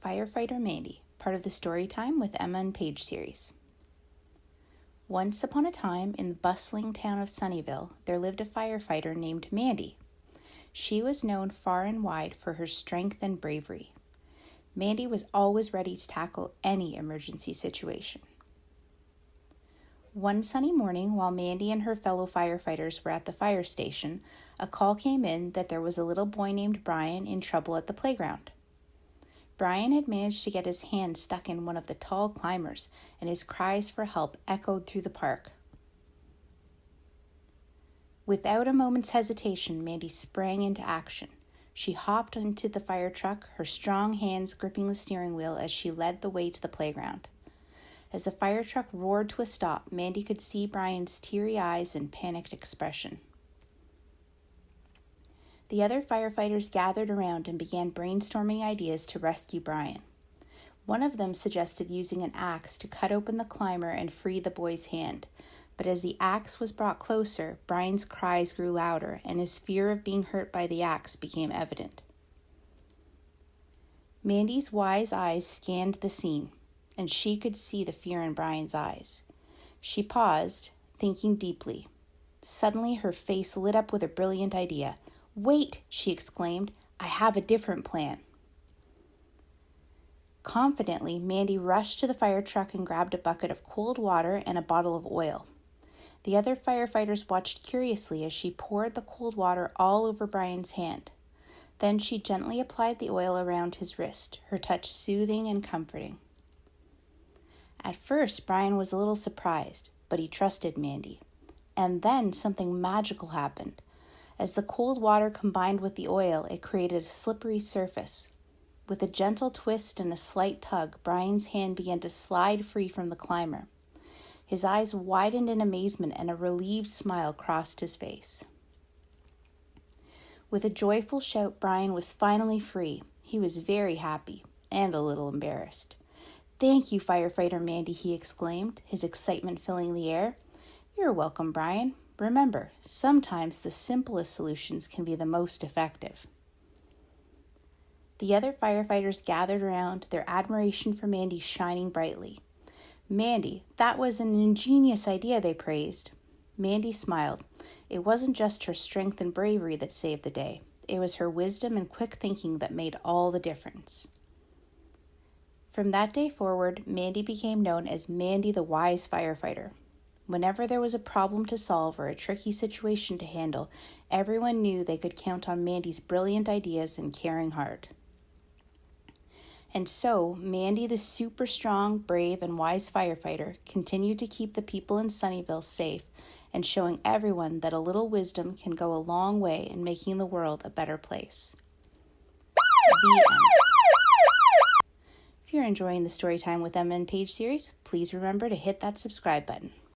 Firefighter Mandy, part of the Storytime with Emma and Paige series. Once upon a time, in the bustling town of Sunnyvale, there lived a firefighter named Mandy. She was known far and wide for her strength and bravery. Mandy was always ready to tackle any emergency situation. One sunny morning, while Mandy and her fellow firefighters were at the fire station, a call came in that there was a little boy named Bryan in trouble at the playground. Bryan had managed to get his hand stuck in one of the tall climbers, and his cries for help echoed through the park. Without a moment's hesitation, Mandy sprang into action. She hopped into the fire truck, her strong hands gripping the steering wheel as she led the way to the playground. As the fire truck roared to a stop, Mandy could see Bryan's teary eyes and panicked expression. The other firefighters gathered around and began brainstorming ideas to rescue Bryan. One of them suggested using an axe to cut open the climber and free the boy's hand, but as the axe was brought closer, Bryan's cries grew louder and his fear of being hurt by the axe became evident. Mandy's wise eyes scanned the scene, and she could see the fear in Bryan's eyes. She paused, thinking deeply. Suddenly, her face lit up with a brilliant idea. "Wait," she exclaimed, "I have a different plan." Confidently, Mandy rushed to the fire truck and grabbed a bucket of cold water and a bottle of oil. The other firefighters watched curiously as she poured the cold water all over Bryan's hand. Then she gently applied the oil around his wrist, her touch soothing and comforting. At first, Bryan was a little surprised, but he trusted Mandy. And then something magical happened. As the cold water combined with the oil, it created a slippery surface. With a gentle twist and a slight tug, Bryan's hand began to slide free from the climber. His eyes widened in amazement and a relieved smile crossed his face. With a joyful shout, Bryan was finally free. He was very happy and a little embarrassed. "Thank you, Firefighter Mandy," he exclaimed, his excitement filling the air. "You're welcome, Bryan. Remember, sometimes the simplest solutions can be the most effective." The other firefighters gathered around, their admiration for Mandy shining brightly. "Mandy, that was an ingenious idea," they praised. Mandy smiled. It wasn't just her strength and bravery that saved the day. It was her wisdom and quick thinking that made all the difference. From that day forward, Mandy became known as Mandy the Wise Firefighter. Whenever there was a problem to solve or a tricky situation to handle, everyone knew they could count on Mandy's brilliant ideas and caring heart. And so, Mandy the super strong, brave, and wise firefighter continued to keep the people in Sunnyvale safe and showing everyone that a little wisdom can go a long way in making the world a better place. The end. If you're enjoying the Storytime with Emma and Paige series, please remember to hit that subscribe button.